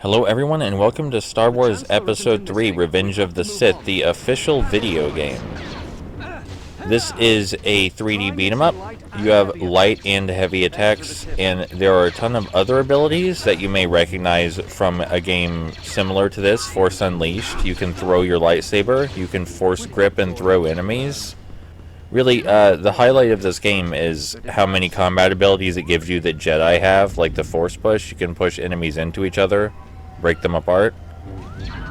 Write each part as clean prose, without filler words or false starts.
Hello everyone and welcome to Star Wars Episode 3 Revenge of the Sith, the official video game. This is a 3D beat 'em up. You have light and heavy attacks, and there are a ton of other abilities that you may recognize from a game similar to this, Force Unleashed. You can throw your lightsaber, you can force grip and throw enemies. Really, the highlight of this game is how many combat abilities it gives you that Jedi have, like the Force Push. You can push enemies into each other, break them apart.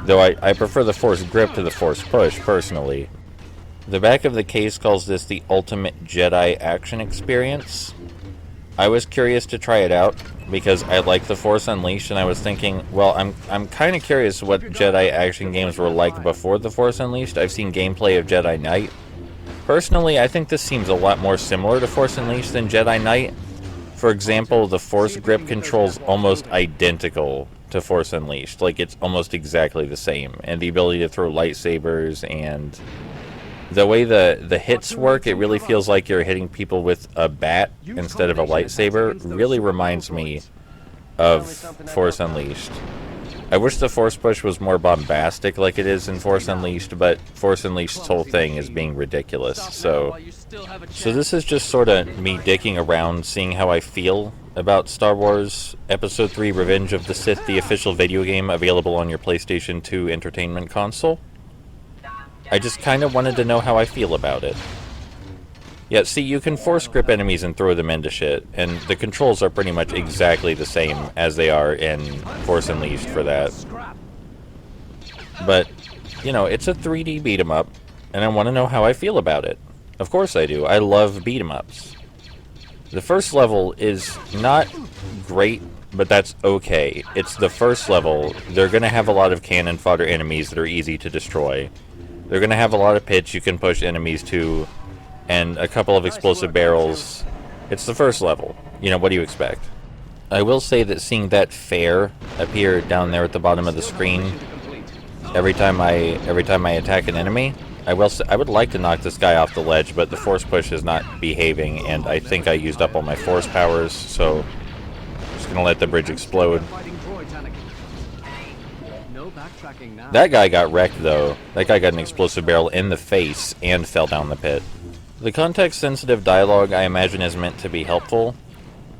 Though I prefer the Force Grip to the Force Push, personally. The back of the case calls this the Ultimate Jedi Action Experience. I was curious to try it out, because I like the Force Unleashed, and I was thinking, well, I'm kind of curious what Jedi action games were like before the Force Unleashed. I've seen gameplay of Jedi Knight. Personally, I think this seems a lot more similar to Force Unleashed than Jedi Knight. For example, the Force Grip controls almost identical to Force Unleashed. Like, it's almost exactly the same. And the ability to throw lightsabers and the way the hits work, it really feels like you're hitting people with a bat instead of a lightsaber. Really reminds me of Force Unleashed. I wish the Force Push was more bombastic like it is in Force Unleashed, but Force Unleashed's whole thing is being ridiculous. So this is just sort of me dicking around, seeing how I feel about Star Wars Episode 3 Revenge of the Sith, the official video game available on your PlayStation 2 entertainment console. I just kind of wanted to know how I feel about it. Yeah, see, you can force grip enemies and throw them into shit, and the controls are pretty much exactly the same as they are in Force Unleashed for that. But, you know, it's a 3D beat 'em up, and I want to know how I feel about it. Of course I do. I love beat 'em ups. The first level is not great, but that's okay. It's the first level. They're going to have a lot of cannon fodder enemies that are easy to destroy. They're going to have a lot of pits you can push enemies to, and a couple of explosive barrels. It's the first level. You know, what do you expect? I will say that seeing that fair appear down there at the bottom of the screen every time I attack an enemy, I would like to knock this guy off the ledge, but the Force Push is not behaving, and I think I used up all my Force powers, so I'm just gonna let the bridge explode. That guy got wrecked, though. That guy got an explosive barrel in the face and fell down the pit. The context-sensitive dialogue, I imagine, is meant to be helpful.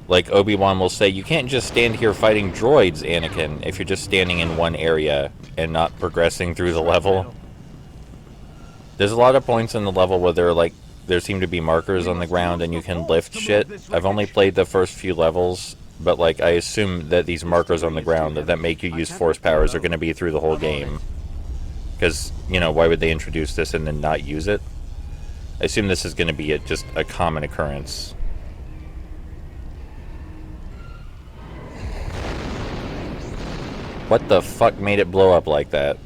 Like, Obi-Wan will say, you can't just stand here fighting droids, Anakin, if you're just standing in one area and not progressing through the level. There's a lot of points in the level where there seem to be markers on the ground and you can lift shit. I've only played the first few levels, but, like, I assume that these markers on the ground that make you use Force powers are going to be through the whole game. Because, you know, why would they introduce this and then not use it? I assume this is going to be just a common occurrence. What the fuck made it blow up like that?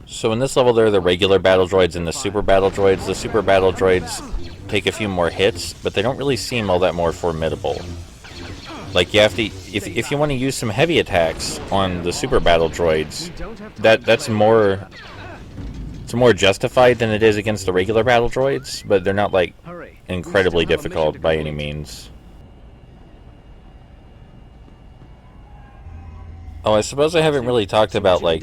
So in this level there are the regular battle droids and the super battle droids. The super battle droids take a few more hits, but they don't really seem all that more formidable. Like, you have to, if you want to use some heavy attacks on the super battle droids, that's more... It's more justified than it is against the regular battle droids, but they're not, like, incredibly difficult by any means. Oh, I suppose I haven't really talked about, like,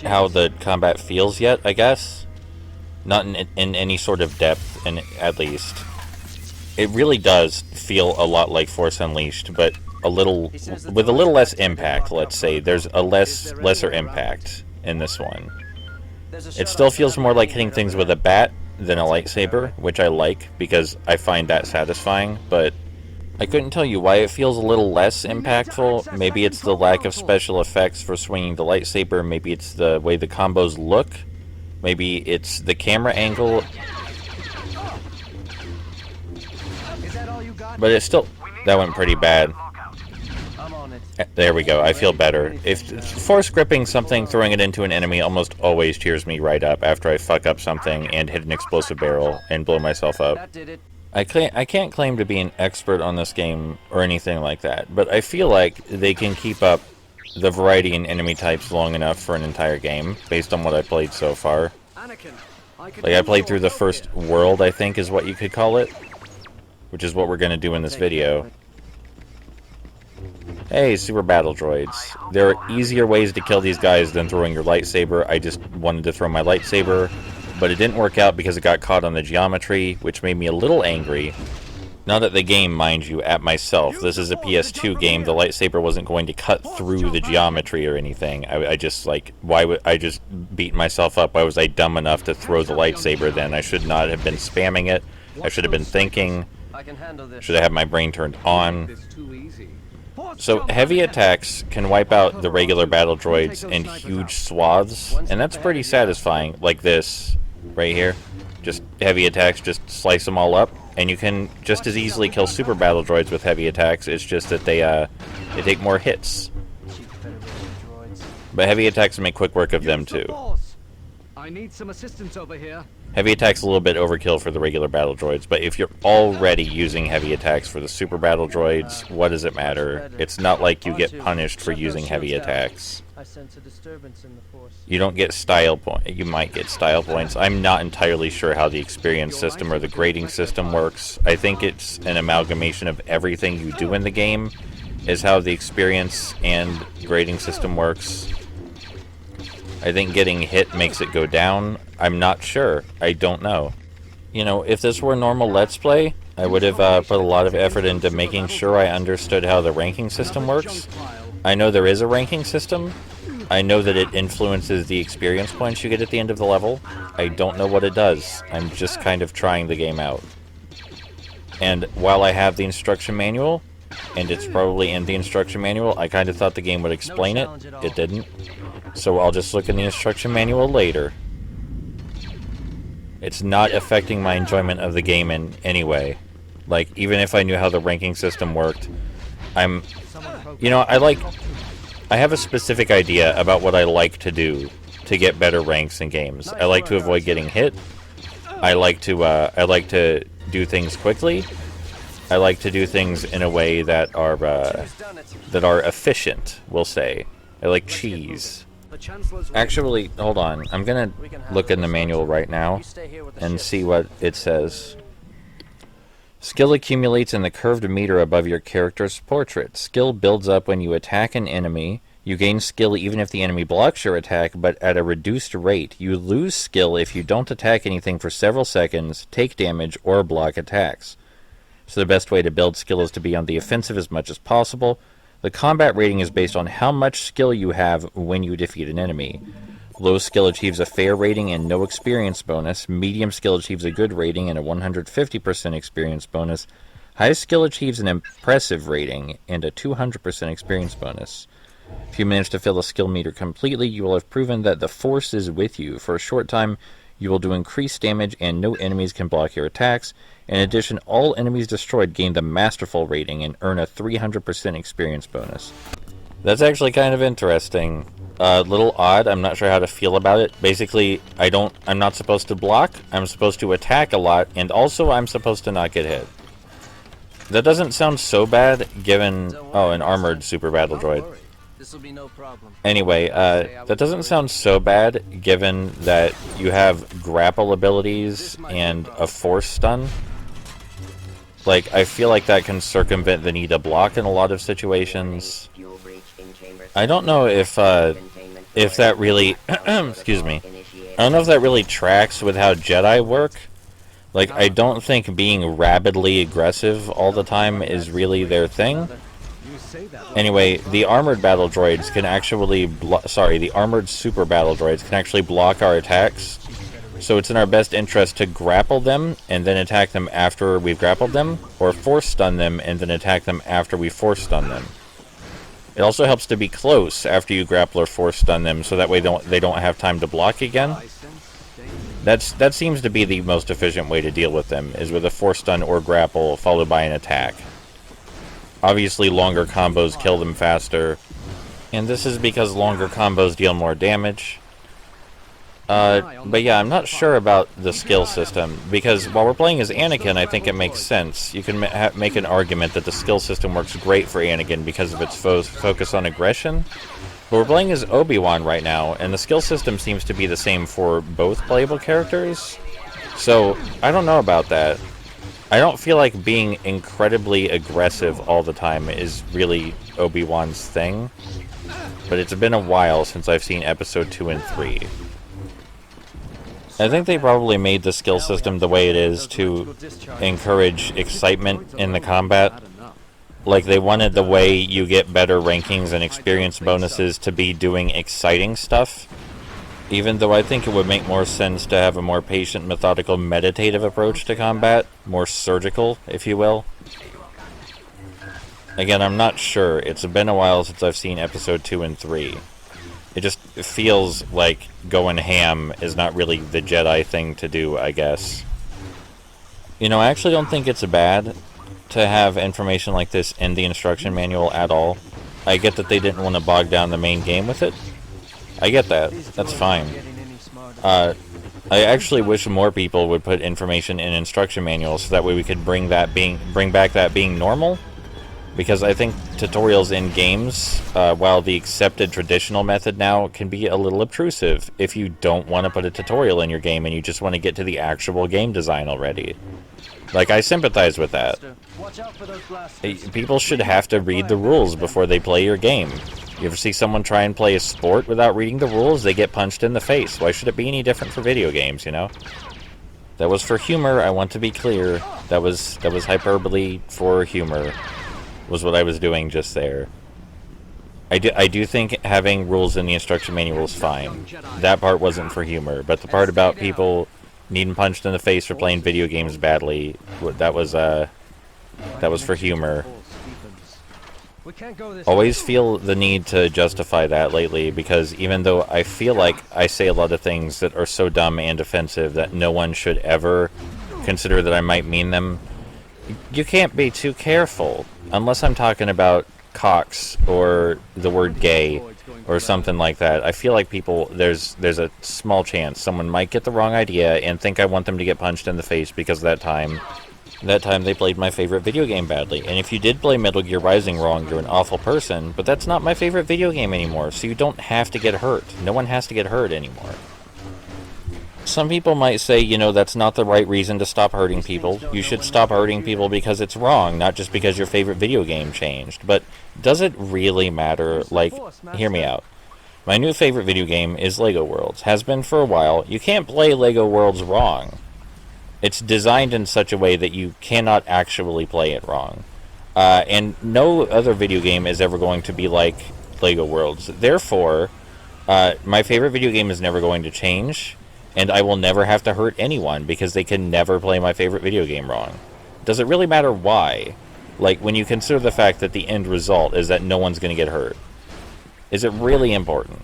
how the combat feels yet, I guess. Not in any sort of depth, at least. It really does feel a lot like Force Unleashed, but with a little less impact, let's say. There's a lesser impact in this one. It still feels more like hitting things with a bat than a lightsaber, which I like, because I find that satisfying, but I couldn't tell you why it feels a little less impactful. Maybe it's the lack of special effects for swinging the lightsaber, maybe it's the way the combos look, maybe it's the camera angle, but it's still... That went pretty bad. There we go, I feel better. If force gripping something, throwing it into an enemy almost always cheers me right up after I fuck up something and hit an explosive barrel and blow myself up. I can't claim to be an expert on this game or anything like that, but I feel like they can keep up the variety in enemy types long enough for an entire game, based on what I played so far. Like, I played through the first world, I think is what you could call it, which is what we're going to do in this video. Hey, super battle droids. There are easier ways to kill these guys than throwing your lightsaber. I just wanted to throw my lightsaber, but it didn't work out because it got caught on the geometry, which made me a little angry. Not at the game, mind you, at myself. This is a PS2 game. The lightsaber wasn't going to cut through the geometry or anything. I just, like, why would I just beat myself up? Why was I dumb enough to throw the lightsaber then? I should not have been spamming it. I should have been thinking. Should have had my brain turned on. So heavy attacks can wipe out the regular battle droids in huge swaths, and that's pretty satisfying. Like this, right here. Just heavy attacks, just slice them all up. And you can just as easily kill super battle droids with heavy attacks. It's just that they take more hits. But heavy attacks make quick work of them too. I need some assistance over here. Heavy attacks a little bit overkill for the regular battle droids, but if you're already using heavy attacks for the super battle droids, what does it matter? It's not like you get punished for using heavy attacks. You don't get style points. You might get style points. I'm not entirely sure how the experience system or the grading system works. I think it's an amalgamation of everything you do in the game is how the experience and grading system works. I think getting hit makes it go down. I'm not sure. I don't know. You know, if this were a normal Let's Play, I would have put a lot of effort into making sure I understood how the ranking system works. I know there is a ranking system. I know that it influences the experience points you get at the end of the level. I don't know what it does. I'm just kind of trying the game out. And while I have the instruction manual, and it's probably in the instruction manual, I kind of thought the game would explain it. It didn't. So I'll just look in the instruction manual later. It's not affecting my enjoyment of the game in any way. Like, even if I knew how the ranking system worked, you know, I have a specific idea about what I like to do to get better ranks in games. I like to avoid getting hit. I like to do things quickly. I like to do things in a way that are efficient, we'll say. I like cheese. Actually, hold on. I'm gonna look in the manual right now and see what it says. Skill accumulates in the curved meter above your character's portrait. Skill builds up when you attack an enemy. You gain skill even if the enemy blocks your attack, but at a reduced rate. You lose skill if you don't attack anything for several seconds, take damage, or block attacks. So the best way to build skill is to be on the offensive as much as possible. The combat rating is based on how much skill you have when you defeat an enemy. Low skill achieves a fair rating and no experience bonus. Medium skill achieves a good rating and a 150% experience bonus. High skill achieves an impressive rating and a 200% experience bonus. If you manage to fill the skill meter completely, you will have proven that the Force is with you. For a short time, you will do increased damage and no enemies can block your attacks. In addition, all enemies destroyed gain the Masterful rating and earn a 300% experience bonus. That's actually kind of interesting. A little odd. I'm not sure how to feel about it. Basically, I'm not supposed to block. I'm supposed to attack a lot, and also I'm supposed to not get hit. That doesn't sound so bad, given... Oh, an armored super battle droid. Anyway, that doesn't sound so bad, given that you have grapple abilities and a force stun. Like, I feel like that can circumvent the need to block in a lot of situations. I don't know if that really... excuse me. I don't know if that really tracks with how Jedi work. Like, I don't think being rabidly aggressive all the time is really their thing. Anyway, the armored battle droids can actually... the armored super battle droids can actually block our attacks. So it's in our best interest to grapple them and then attack them after we've grappled them, or force stun them and then attack them after we force stun them. It also helps to be close after you grapple or force stun them, so that way they don't have time to block again. That seems to be the most efficient way to deal with them, is with a force stun or grapple followed by an attack. Obviously, longer combos kill them faster, and this is because longer combos deal more damage. But yeah, I'm not sure about the skill system, because while we're playing as Anakin, I think it makes sense. You can make an argument that the skill system works great for Anakin because of its focus on aggression. But we're playing as Obi-Wan right now, and the skill system seems to be the same for both playable characters. So, I don't know about that. I don't feel like being incredibly aggressive all the time is really Obi-Wan's thing, but it's been a while since I've seen episode 2 and 3. I think they probably made the skill system the way it is to encourage excitement in the combat. Like, they wanted the way you get better rankings and experience bonuses to be doing exciting stuff. Even though I think it would make more sense to have a more patient, methodical, meditative approach to combat. More surgical, if you will. Again, I'm not sure. It's been a while since I've seen episode 2 and 3. It just feels like going ham is not really the Jedi thing to do, I guess. You know, I actually don't think it's bad to have information like this in the instruction manual at all. I get that they didn't want to bog down the main game with it. I get that. That's fine. I actually wish more people would put information in instruction manuals so that way we could bring back that being normal. Because I think tutorials in games, while the accepted traditional method now, can be a little obtrusive if you don't want to put a tutorial in your game and you just want to get to the actual game design already. Like, I sympathize with that. People should have to read the rules before they play your game. You ever see someone try and play a sport without reading the rules? They get punched in the face. Why should it be any different for video games, you know? That was for humor, I want to be clear. That was hyperbole for humor, was what I was doing just there. I do think having rules in the instruction manual is fine. That part wasn't for humor, but the part about people needing punched in the face for playing video games badly, that was for humor. Always feel the need to justify that lately, because even though I feel like I say a lot of things that are so dumb and offensive that no one should ever consider that I might mean them, you can't be too careful. Unless I'm talking about cocks or the word gay or something like that. I feel like people, there's a small chance someone might get the wrong idea and think I want them to get punched in the face because that time they played my favorite video game badly. And if you did play Metal Gear Rising wrong, you're an awful person, but that's not my favorite video game anymore, so you don't have to get hurt. No one has to get hurt anymore. Some people might say, you know, that's not the right reason to stop hurting people. You should stop hurting people because it's wrong, not just because your favorite video game changed. But does it really matter? Like, hear me out. My new favorite video game is LEGO Worlds. Has been for a while. You can't play LEGO Worlds wrong. It's designed in such a way that you cannot actually play it wrong. And no other video game is ever going to be like LEGO Worlds. Therefore, my favorite video game is never going to change. And I will never have to hurt anyone because they can never play my favorite video game wrong. Does it really matter why? Like, when you consider the fact that the end result is that no one's going to get hurt. Is it really important?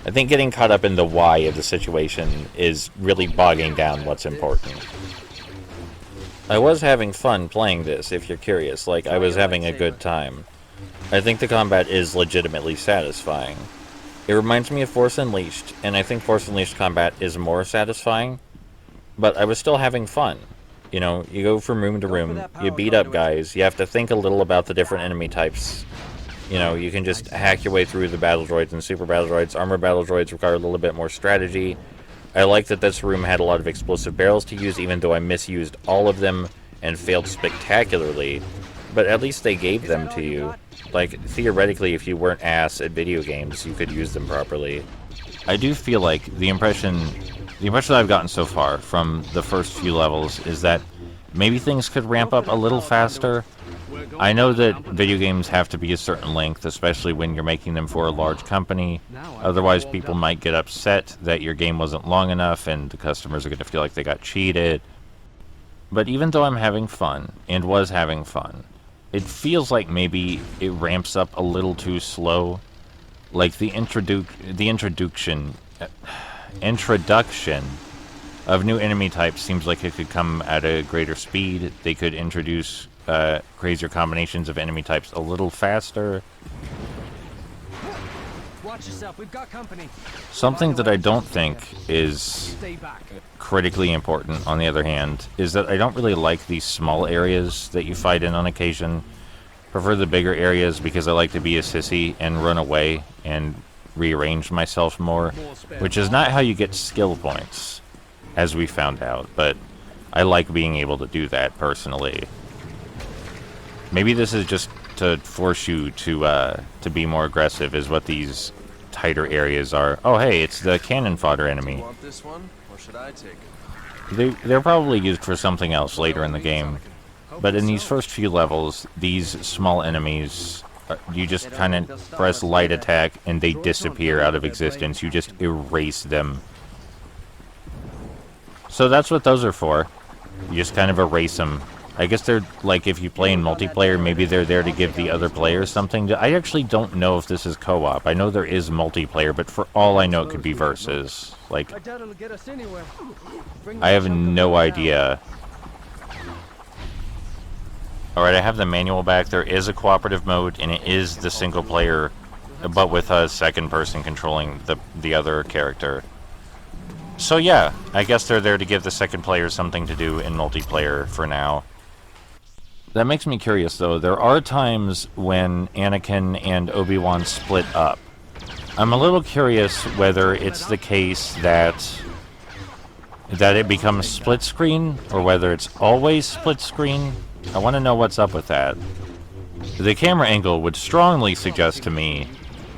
I think getting caught up in the why of the situation is really bogging down what's important. I was having fun playing this, if you're curious. Like, I was having a good time. I think the combat is legitimately satisfying. It reminds me of Force Unleashed, and I think Force Unleashed combat is more satisfying, but I was still having fun. You know, you go from room to room, you beat up guys, you have to think a little about the different enemy types. You know, you can just hack your way through the battle droids and super battle droids. Armor battle droids require a little bit more strategy. I like that this room had a lot of explosive barrels to use, even though I misused all of them and failed spectacularly, but at least they gave them to you. Like, theoretically, if you weren't ass at video games, you could use them properly. I do feel like the impression that I've gotten so far from the first few levels is that maybe things could ramp up a little faster. I know that video games have to be a certain length, especially when you're making them for a large company. Otherwise, people might get upset that your game wasn't long enough and the customers are going to feel like they got cheated. But even though I'm having fun, and was having fun, it feels like maybe it ramps up a little too slow. Like the introduction of new enemy types seems like it could come at a greater speed. They could introduce crazier combinations of enemy types a little faster. Watch yourself, we've got company. Something that I don't think is critically important, on the other hand, is that I don't really like these small areas that you fight in on occasion. Prefer the bigger areas because I like to be a sissy and run away and rearrange myself more, which is not how you get skill points, as we found out, but I like being able to do that, personally. Maybe this is just to force you to be more aggressive, is what these tighter areas are. Oh, hey, it's the cannon fodder enemy. You want this one, or should I take it? They're probably used for something else later in the game. But in these first few levels, these small enemies, you just kind of press light attack and they disappear out of existence. You just erase them. So that's what those are for. You just kind of erase them. I guess they're, like, if you play in multiplayer, maybe they're there to give the other players something. I actually don't know if this is co-op. I know there is multiplayer, but for all I know, it could be versus. Like, I have no idea. Alright, I have the manual back. There is a cooperative mode, and it is the single player, but with a second person controlling the other character. So yeah, I guess they're there to give the second player something to do in multiplayer for now. That makes me curious, though. There are times when Anakin and Obi-Wan split up. I'm a little curious whether it's the case that it becomes split screen, or whether it's always split screen. I want to know what's up with that. The camera angle would strongly suggest to me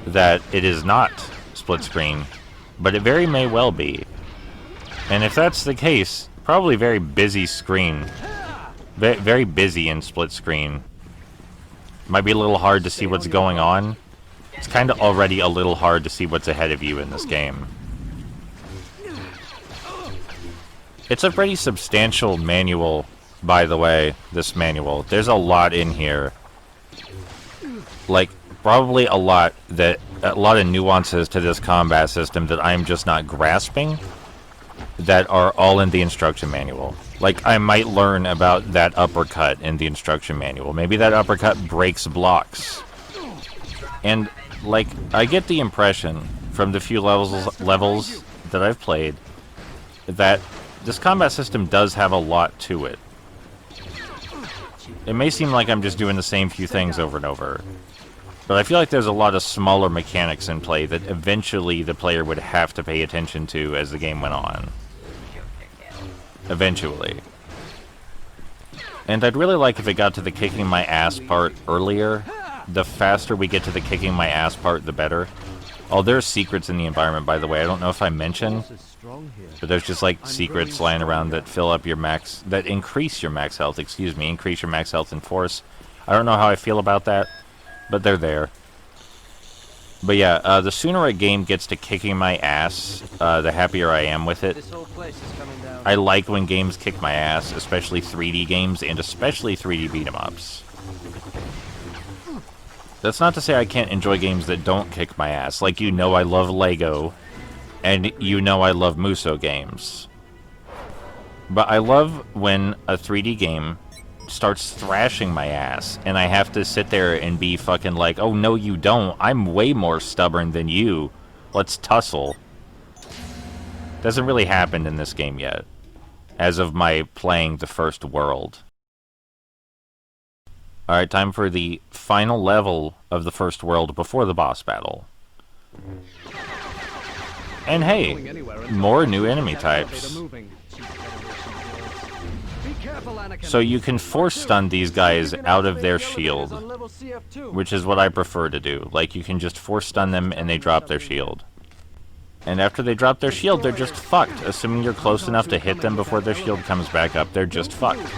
that it is not split screen, but it very may well be. And if that's the case, probably very busy screen. Very busy in split screen. Might be a little hard to see what's going on. It's kind of already a little hard to see what's ahead of you in this game. It's a pretty substantial manual, by the way, this manual. There's a lot in here. Like, probably a lot of nuances to this combat system that I'm just not grasping, that are all in the instruction manual. Like, I might learn about that uppercut in the instruction manual. Maybe that uppercut breaks blocks. And, like, I get the impression from the few levels that I've played that this combat system does have a lot to it. It may seem like I'm just doing the same few things over and over, but I feel like there's a lot of smaller mechanics in play that eventually the player would have to pay attention to as the game went on. Eventually. And I'd really like if it got to the kicking my ass part earlier. The faster we get to the kicking my ass part, the better. Oh, there's secrets in the environment, by the way. I don't know if I mentioned, but there's just, like, secrets lying around that fill up your max... that increase your max health, excuse me. Increase your max health and force. I don't know how I feel about that, but they're there. But yeah, the sooner a game gets to kicking my ass, the happier I am with it. I like when games kick my ass, especially 3D games, and especially 3D beat-em-ups. That's not to say I can't enjoy games that don't kick my ass. Like, you know I love Lego, and you know I love Muso games. But I love when a 3D game starts thrashing my ass, and I have to sit there and be fucking like, oh no you don't, I'm way more stubborn than you, let's tussle. Doesn't really happen in this game yet, as of my playing the first world. Alright, time for the final level of the first world before the boss battle. And hey, more new enemy types. So you can force stun these guys out of their shield, which is what I prefer to do. Like, you can just force stun them and they drop their shield. And after they drop their shield, they're just fucked. Assuming you're close enough to hit them before their shield comes back up, they're just fucked.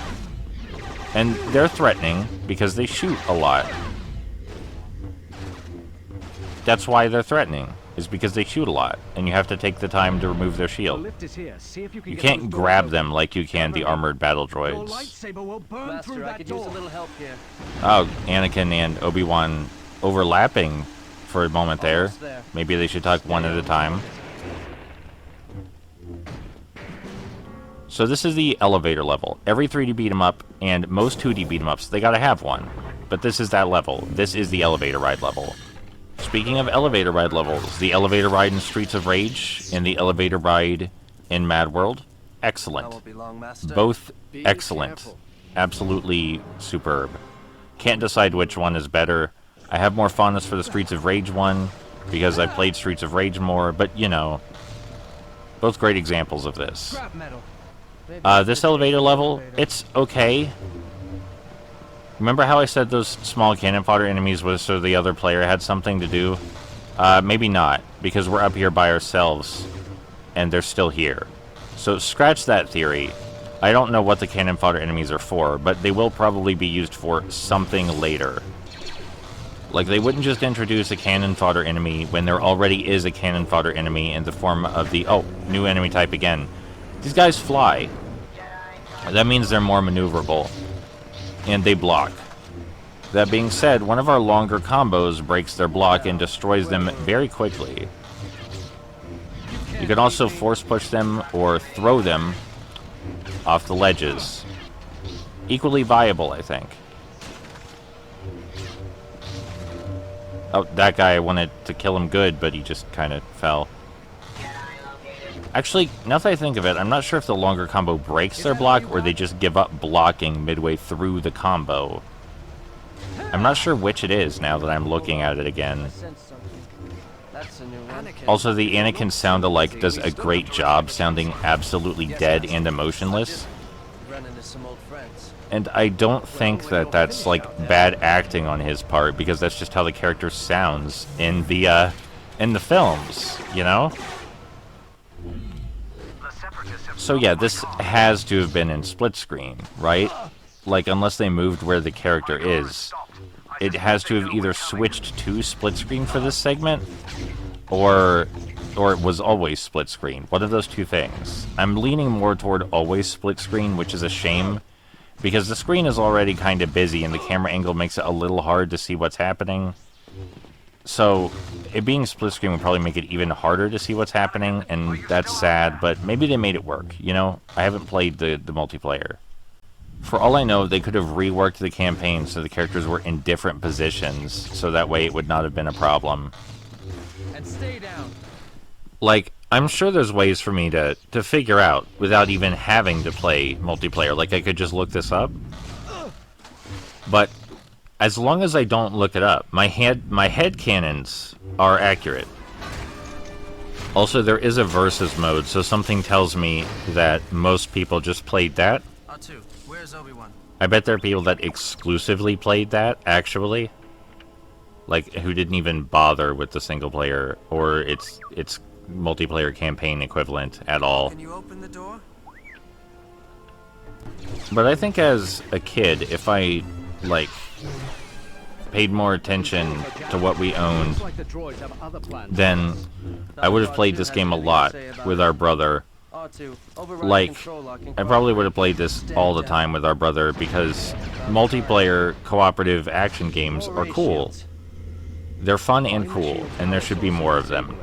And they're threatening because they shoot a lot. That's why they're threatening, is because they shoot a lot, and you have to take the time to remove their shield. You can't grab them like you can the armored battle droids. Master, I could use a little help here. Oh, Anakin and Obi-Wan overlapping for a moment there. Maybe they should talk one at a time. So this is the elevator level. Every 3D beat-em-up and most 2D beat-em-ups, they gotta have one. But this is that level. This is the elevator ride level. Speaking of elevator ride levels, the elevator ride in Streets of Rage and the elevator ride in Mad World, excellent. Both excellent. Absolutely superb. Can't decide which one is better. I have more fondness for the Streets of Rage one because I played Streets of Rage more, but you know, both great examples of this. This elevator level, it's okay. Remember how I said those small cannon fodder enemies was so the other player had something to do? Maybe not, because we're up here by ourselves, and they're still here. So scratch that theory. I don't know what the cannon fodder enemies are for, but they will probably be used for something later. Like, they wouldn't just introduce a cannon fodder enemy when there already is a cannon fodder enemy in the form of the... Oh, new enemy type again. These guys fly. That means they're more maneuverable. And they block. That being said, one of our longer combos breaks their block and destroys them very quickly. You can also force push them or throw them off the ledges. Equally viable, I think. Oh, that guy, I wanted to kill him good, but he just kind of fell. Actually, now that I think of it, I'm not sure if the longer combo breaks their block or they just give up blocking midway through the combo. I'm not sure which it is now that I'm looking at it again. Also, the Anakin sound-alike does a great job sounding absolutely dead and emotionless. And I don't think that that's, like, bad acting on his part, because that's just how the character sounds in the films, you know? So yeah, this has to have been in split screen, right? Like, unless they moved where the character is. It has to have either switched to split screen for this segment, or it was always split screen. One of those two things. I'm leaning more toward always split screen, which is a shame, because the screen is already kind of busy and the camera angle makes it a little hard to see what's happening. So, it being split screen would probably make it even harder to see what's happening, and that's sad, but maybe they made it work, you know? I haven't played the multiplayer. For all I know, they could have reworked the campaign so the characters were in different positions, so that way it would not have been a problem. And stay down. Like, I'm sure there's ways for me to figure out without even having to play multiplayer. Like, I could just look this up. But as long as I don't look it up, my head cannons are accurate. Also, there is a versus mode, so something tells me that most people just played that. R2, where's Obi-Wan? I bet there are people that exclusively played that, actually. Like, who didn't even bother with the single player, or its multiplayer campaign equivalent at all. Can you open the door? But I think as a kid, if I, like, paid more attention to what we owned, then I would have played this game a lot with our brother. Like, I probably would have played this all the time with our brother, because multiplayer cooperative action games are cool. They're fun and cool, and there should be more of them.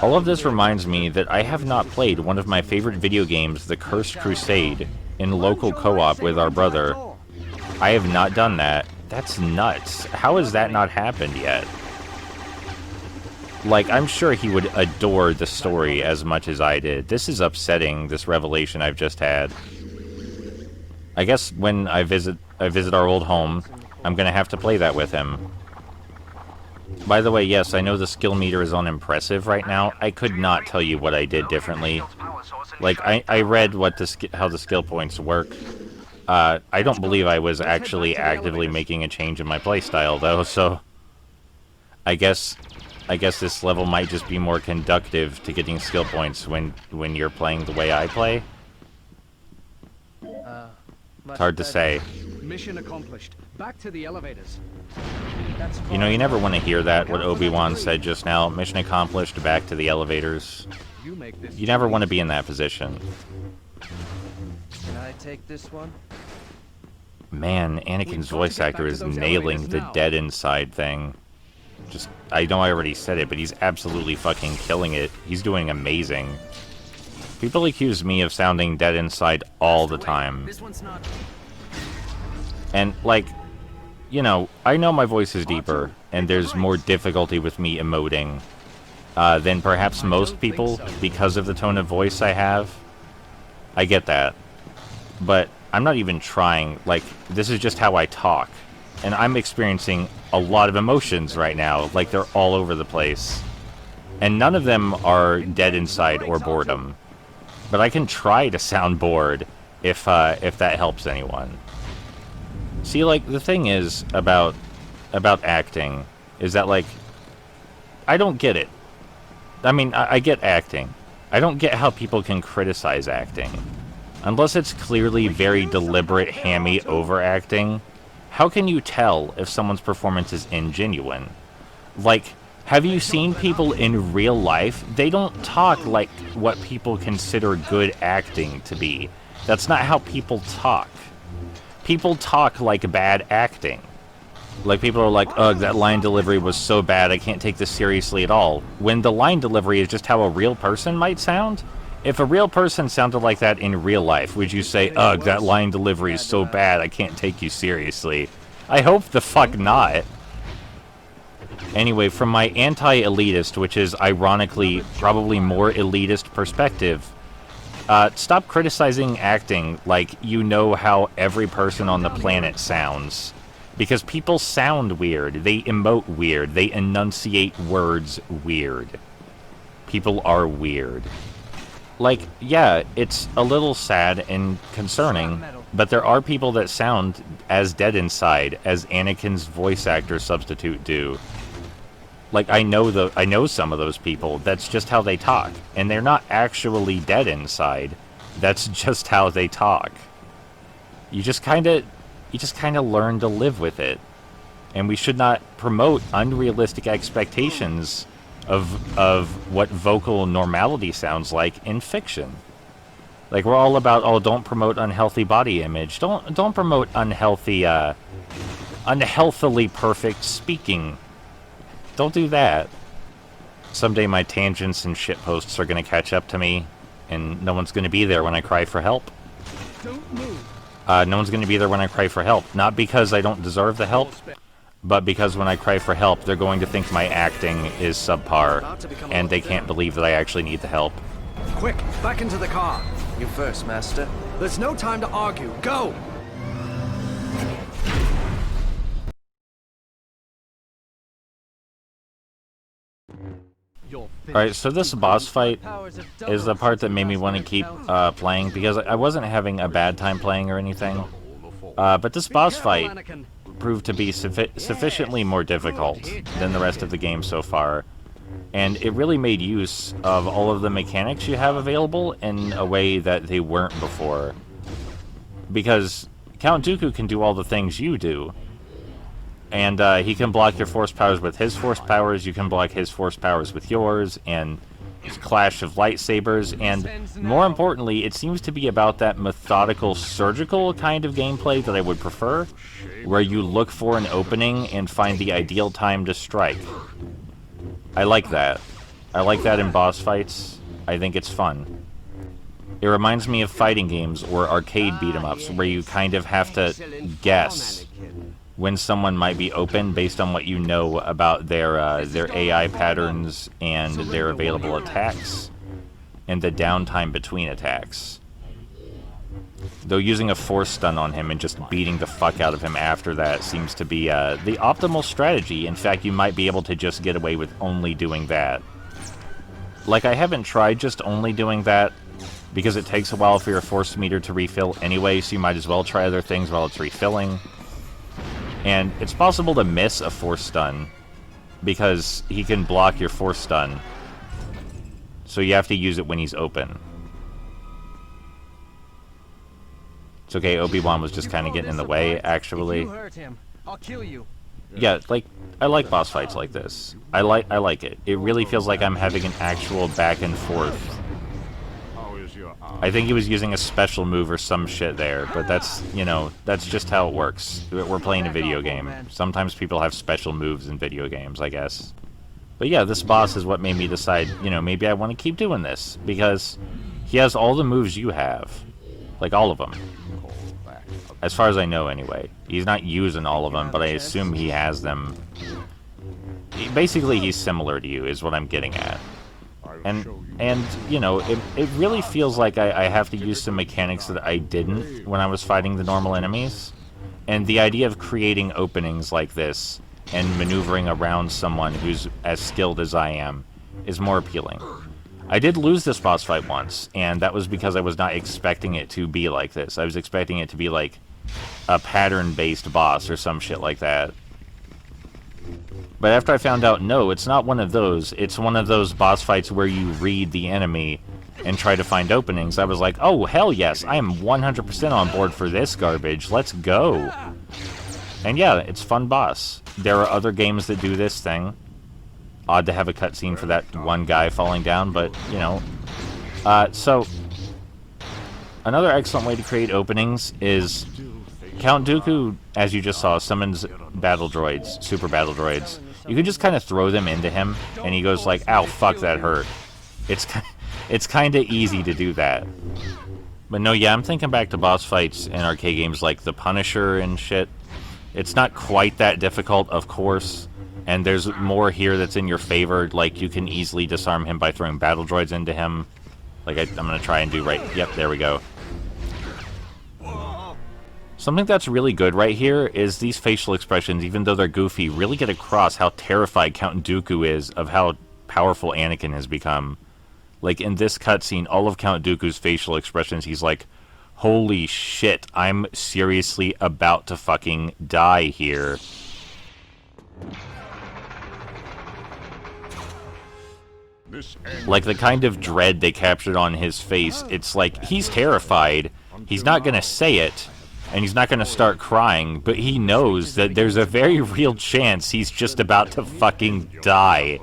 All of this reminds me that I have not played one of my favorite video games, The Cursed Crusade, in local co-op with our brother. I have not done that. That's nuts. How has that not happened yet? Like, I'm sure he would adore the story as much as I did. This is upsetting, this revelation I've just had. I guess when I visit our old home, I'm gonna have to play that with him. By the way, yes, I know the skill meter is unimpressive right now. I could not tell you what I did differently. Like, I read what how the skill points work. I don't believe I was actually actively making a change in my playstyle, though, so I guess this level might just be more conductive to getting skill points when you're playing the way I play. It's hard to say. Mission accomplished. Back to the elevators. You know, you never want to hear that, what Obi-Wan said just now. Mission accomplished, back to the elevators. You never want to be in that position. Can I take this one? Man, Anakin's voice actor is nailing the dead inside thing. Just, I know I already said it, but he's absolutely fucking killing it. He's doing amazing. People accuse me of sounding dead inside all the time. And, like, you know, I know my voice is deeper, and there's more difficulty with me emoting than perhaps most people because of the tone of voice I have. I get that. But I'm not even trying. Like, this is just how I talk. And I'm experiencing a lot of emotions right now. Like, they're all over the place. And none of them are dead inside or boredom. But I can try to sound bored if that helps anyone. See, like, the thing is about acting is that, like, I don't get it. I mean, I get acting. I don't get how people can criticize acting. Unless it's clearly very deliberate, hammy overacting, how can you tell if someone's performance is ingenuine? Like, have you seen people in real life? They don't talk like what people consider good acting to be. That's not how people talk. People talk like bad acting. Like, people are like, ugh, that line delivery was so bad, I can't take this seriously at all. When the line delivery is just how a real person might sound? If a real person sounded like that in real life, would you say, ugh, that line delivery is so bad, I can't take you seriously? I hope the fuck not. Anyway, from my anti-elitist, which is ironically probably more elitist perspective, stop criticizing acting like you know how every person on the planet sounds. Because people sound weird, they emote weird, they enunciate words weird. People are weird. Like, yeah, it's a little sad and concerning, but there are people that sound as dead inside as Anakin's voice actor substitute do. Like, I know some of those people. That's just how they talk, and they're not actually dead inside. That's just how they talk. You just kind of learn to live with it, and we should not promote unrealistic expectations of what vocal normality sounds like in fiction. Like, we're all about, oh, don't promote unhealthy body image. Don't promote unhealthy, unhealthily perfect speaking. Don't do that. Someday my tangents and shitposts are going to catch up to me, and no one's going to be there when I cry for help. Don't move. No one's going to be there when I cry for help. Not because I don't deserve the help, but because when I cry for help, they're going to think my acting is subpar, and they can't believe that I actually need the help. Quick, back into the car. You first, Master. There's no time to argue. Go! Alright, so this boss fight is the part that made me want to keep playing, because I wasn't having a bad time playing or anything. But this boss fight proved to be sufficiently more difficult than the rest of the game so far. And it really made use of all of the mechanics you have available in a way that they weren't before. Because Count Dooku can do all the things you do. And he can block your force powers with his force powers, you can block his force powers with yours, and clash of lightsabers, and more importantly, it seems to be about that methodical, surgical kind of gameplay that I would prefer, where you look for an opening and find the ideal time to strike. I like that. I like that in boss fights. I think it's fun. It reminds me of fighting games or arcade beat-em-ups, where you kind of have to guess when someone might be open based on what you know about their AI patterns and their available attacks, and the downtime between attacks. Though using a force stun on him and just beating the fuck out of him after that seems to be the optimal strategy. In fact, you might be able to just get away with only doing that. Like, I haven't tried just only doing that, because it takes a while for your force meter to refill anyway, so you might as well try other things while it's refilling. And it's possible to miss a force stun, because he can block your force stun. So you have to use it when he's open. It's okay, Obi-Wan was just kind of getting in the way, actually. If you hurt him, I'll kill you. Yeah, like, I like boss fights like this. I like it. It really feels like I'm having an actual back and forth. I think he was using a special move or some shit there, but that's, you know, that's just how it works. We're playing a video game. Sometimes people have special moves in video games, I guess. But yeah, this boss is what made me decide, you know, maybe I want to keep doing this, because he has all the moves you have. Like, all of them. As far as I know, anyway. He's not using all of them, but I assume he has them. Basically, he's similar to you, is what I'm getting at. And you know, it really feels like I have to use some mechanics that I didn't when I was fighting the normal enemies. And the idea of creating openings like this and maneuvering around someone who's as skilled as I am is more appealing. I did lose this boss fight once, and that was because I was not expecting it to be like this. I was expecting it to be like a pattern-based boss or some shit like that. But after I found out, no, it's not one of those. It's one of those boss fights where you read the enemy and try to find openings. I was like, oh, hell yes, I am 100% on board for this garbage. Let's go. And yeah, it's fun boss. There are other games that do this thing. Odd to have a cutscene for that one guy falling down, but, you know. So, another excellent way to create openings is Count Dooku, as you just saw, summons battle droids, super battle droids. You can just kind of throw them into him, and he goes like, ow, fuck, that hurt. It's kind of easy to do that. But no, yeah, I'm thinking back to boss fights in arcade games like The Punisher and shit. It's not quite that difficult, of course, and there's more here that's in your favor. Like, you can easily disarm him by throwing battle droids into him. Like, I'm going to try and do right. Yep, there we go. Something that's really good right here is these facial expressions, even though they're goofy, really get across how terrified Count Dooku is of how powerful Anakin has become. Like, in this cutscene, all of Count Dooku's facial expressions, he's like, holy shit, I'm seriously about to fucking die here. Like, the kind of dread they captured on his face, it's like, he's terrified, he's not gonna say it, and he's not gonna start crying, but he knows that there's a very real chance he's just about to fucking die.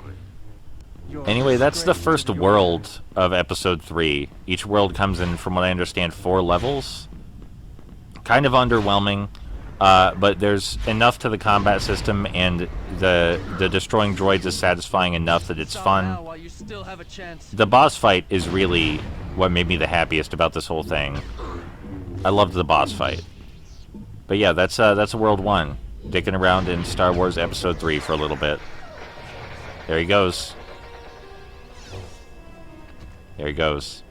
Anyway, that's the first world of Episode 3. Each world comes in, from what I understand, 4 levels. Kind of underwhelming, but there's enough to the combat system, and the destroying droids is satisfying enough that it's fun. The boss fight is really what made me the happiest about this whole thing. I loved the boss fight. But yeah, that's World 1. Dicking around in Star Wars Episode 3 for a little bit. There he goes. There he goes.